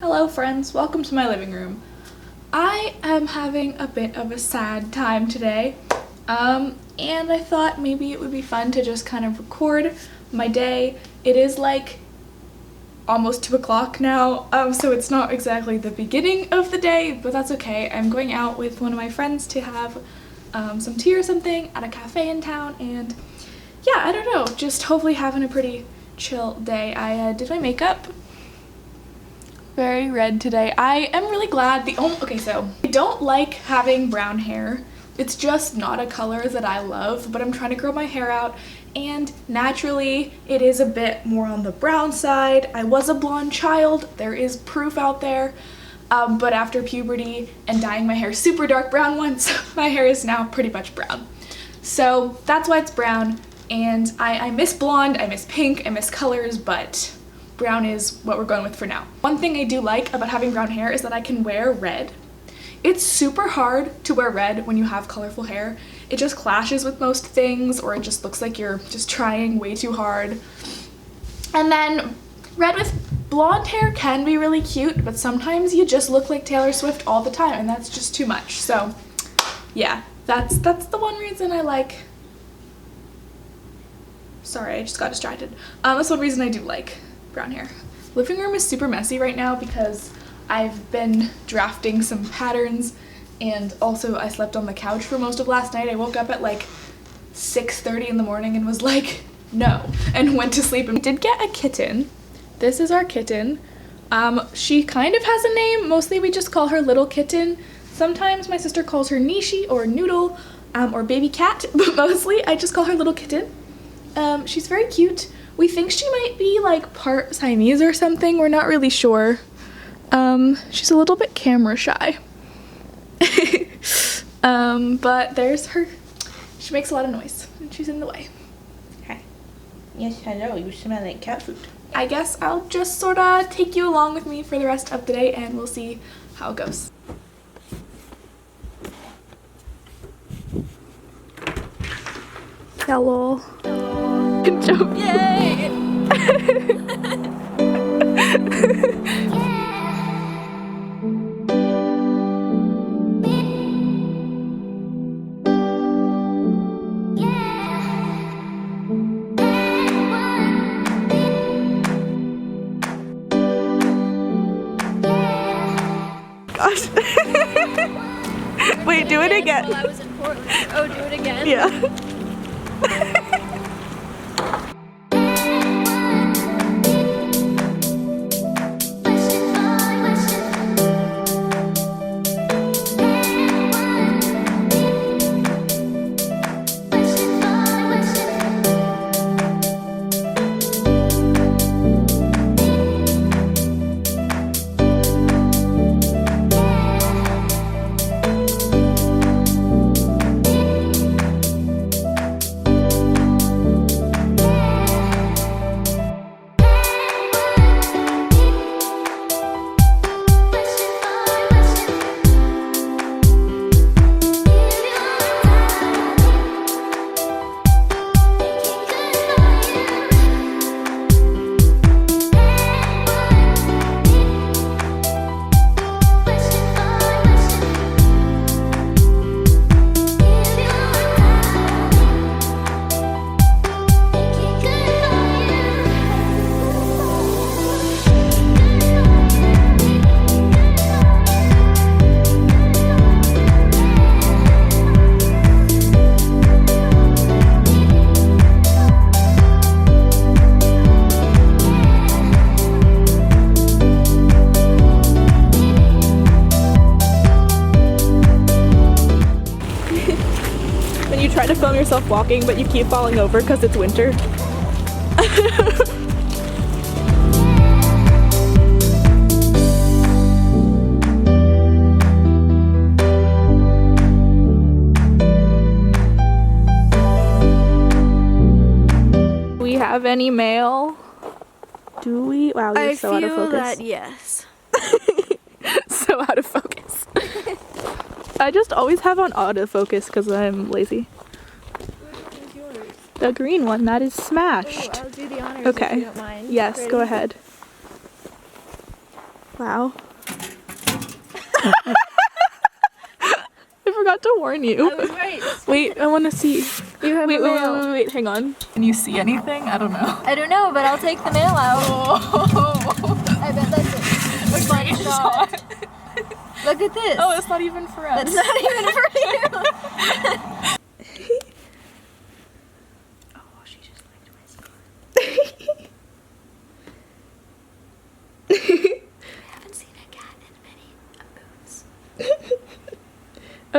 Hello friends, welcome to my living room. I am having a bit of a sad time today, and I thought maybe it would be fun to just kind of record my day. It is like almost 2 o'clock now, so it's not exactly the beginning of the day, but that's okay. I'm going out with one of my friends to have some tea or something at a cafe in town, and yeah, I don't know, just hopefully having a pretty chill day. I did my makeup. Very red today. I am really glad so I don't like having brown hair. It's just not a color that I love, but I'm trying to grow my hair out, and naturally it is a bit more on the brown side. I was a blonde child, there is proof out there, but after puberty and dyeing my hair super dark brown once, my hair is now pretty much brown. So that's why it's brown, and I miss blonde, I miss pink, I miss colors, but brown is what we're going with for now. One thing I do like about having brown hair is that I can wear red. It's super hard to wear red when you have colorful hair. It just clashes with most things, or it just looks like you're just trying way too hard. And then red with blonde hair can be really cute, but sometimes you just look like Taylor Swift all the time, and that's just too much. So yeah, that's the one reason I like. Sorry, I just got distracted. That's one reason I do like brown hair. Living room is super messy right now because I've been drafting some patterns, and also I slept on the couch for most of last night. I woke up at like 6:30 in the morning and was like, no, and went to sleep. I did get a kitten. This is our kitten. She kind of has a name. Mostly we just call her Little Kitten. Sometimes my sister calls her Nishi or Noodle or Baby Cat, but mostly I just call her Little Kitten. She's very cute. We think she might be like part Siamese or something. We're not really sure. She's a little bit camera shy. But there's her. She makes a lot of noise and she's in the way. Hi. Yes, hello. You smell like cat food. I guess I'll just sort of take you along with me for the rest of the day, and we'll see how it goes. Hello. Good joke. Yay! Gosh. Wait, do it again. While I was in Portland. Oh, do it again? Yeah. You try to film yourself walking, but you keep falling over because it's winter. We have any mail? Do we? Wow, you're so out of focus. I feel that yes. So out of focus. I just always have on autofocus because I'm lazy. Which one's yours? The green one, that is smashed. Oh, I'll do the honors Okay. if you don't mind. Yes, Ready? go ahead. Wow. I forgot to warn you. I was right. Wait, I want to see. You have Wait, a mail. wait, hang on. Can you see anything? I don't know. I don't know, but I'll take the mail out. Oh, I bet that's it. a screenshot. Look at this. Oh, it's not even for us. That's not even for you. Oh, she just liked my scarf. I haven't seen a cat in many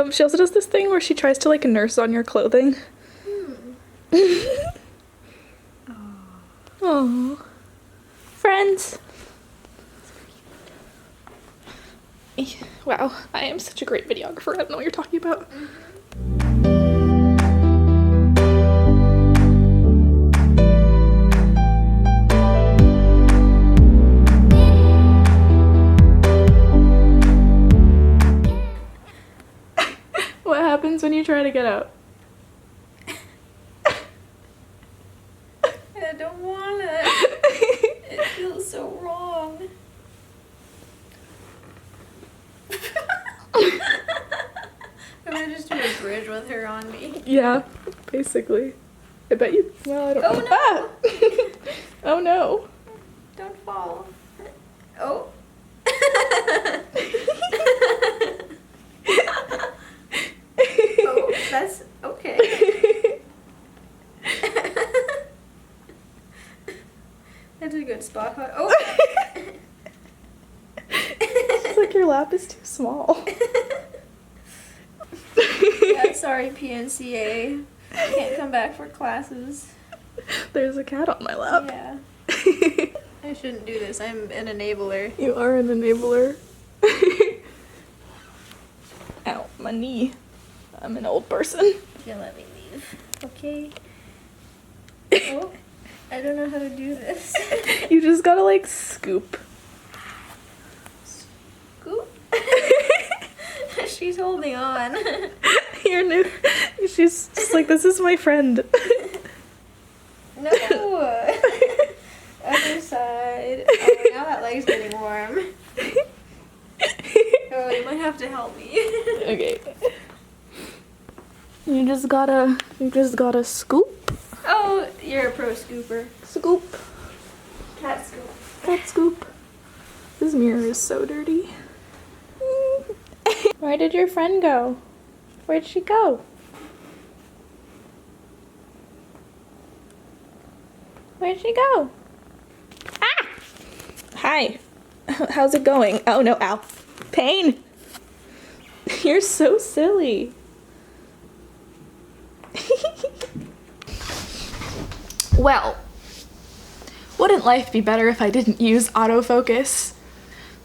boots. She also does this thing where she tries to like nurse on your clothing. Oh, friends. Wow, I am such a great videographer. I don't know what you're talking about. What happens when you try to get out? I don't want it. It feels so wrong. I'm gonna just do a bridge with her on me. Yeah, basically. I bet you. Well, I don't Oh, know. no. Ah! Oh no. Don't fall. Oh. Oh, that's okay. That's a good spot. Oh. It's like your lap is too small. Yeah, sorry, PNCA. I can't come back for classes. There's a cat on my lap. Yeah. I shouldn't do this. I'm an enabler. You are an enabler. Ow, my knee. I'm an old person. You let me leave. Okay. Oh, I don't know how to do this. You just gotta like scoop. Scoop. She's holding on. You're new. She's just like, this is my friend. No. Other side. Oh, now that leg's getting warm. Oh, you might have to help me. Okay. You just gotta scoop. Oh, you're a pro scooper. Scoop. Cat scoop. Cat scoop. This mirror is so dirty. Where did your friend go? Where'd she go? Where'd she go? Ah! Hi. How's it going? Oh no, ow. Pain! You're so silly. Well, wouldn't life be better if I didn't use autofocus?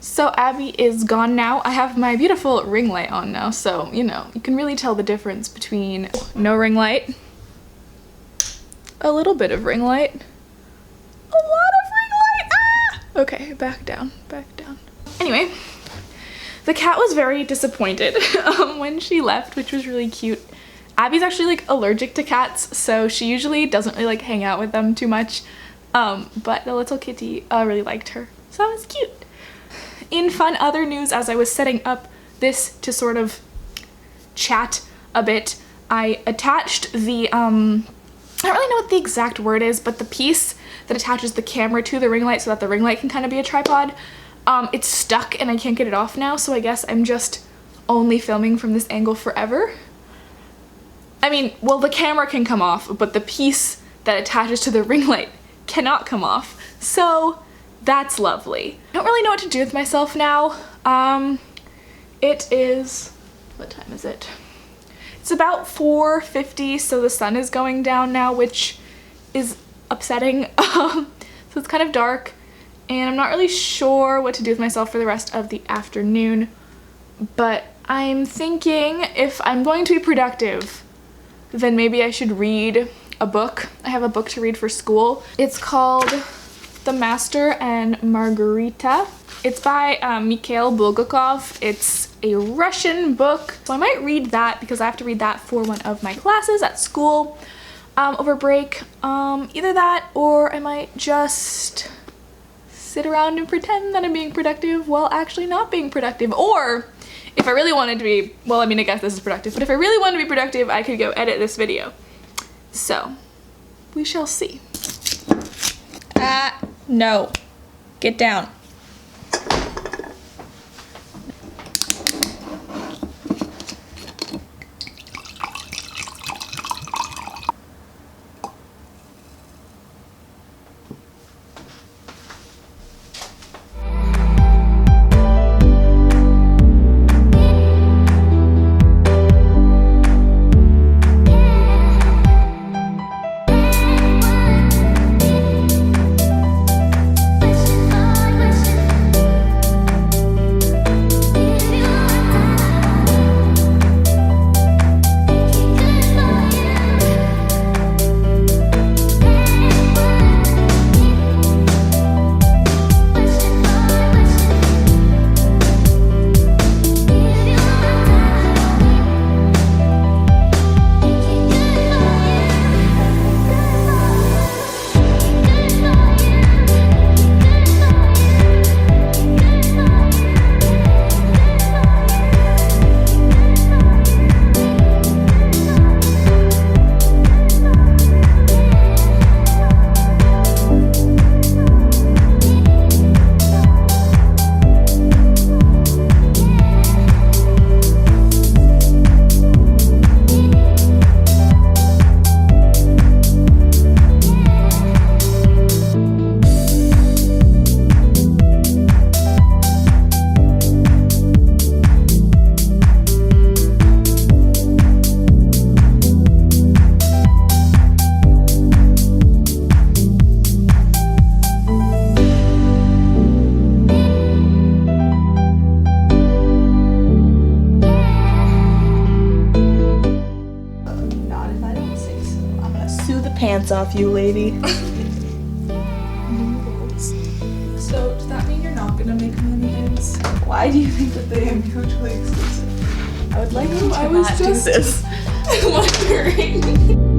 So Abby is gone now. I have my beautiful ring light on now, so, you know, you can really tell the difference between no ring light, a little bit of ring light, a lot of ring light, ah! Okay, back down, back down. Anyway, the cat was very disappointed when she left, which was really cute. Abby's actually like allergic to cats, so she usually doesn't really like hang out with them too much, but the little kitty really liked her, so that was cute. In fun other news, as I was setting up this to sort of chat a bit, I attached the, I don't really know what the exact word is, but the piece that attaches the camera to the ring light so that the ring light can kind of be a tripod, it's stuck and I can't get it off now, so I guess I'm just only filming from this angle forever. I mean, well, the camera can come off, but the piece that attaches to the ring light cannot come off, so that's lovely. I don't really know what to do with myself now. It is, what time is it? It's about 4:50, so the sun is going down now, which is upsetting. So it's kind of dark, and I'm not really sure what to do with myself for the rest of the afternoon, but I'm thinking if I'm going to be productive, then maybe I should read a book. I have a book to read for school. It's called The Master and Margarita. It's by Mikhail Bulgakov. It's a Russian book, so I might read that because I have to read that for one of my classes at school over break. Either that or I might just sit around and pretend that I'm being productive while actually not being productive. Or if I really wanted to be, well, I mean, I guess this is productive, but if I really wanted to be productive, I could go edit this video. So, we shall see. No. Get down. Pants off you, lady. So, does that mean you're not gonna make money? Why do you think that they are mutually exclusive? I would like you to I was not do just this. wondering.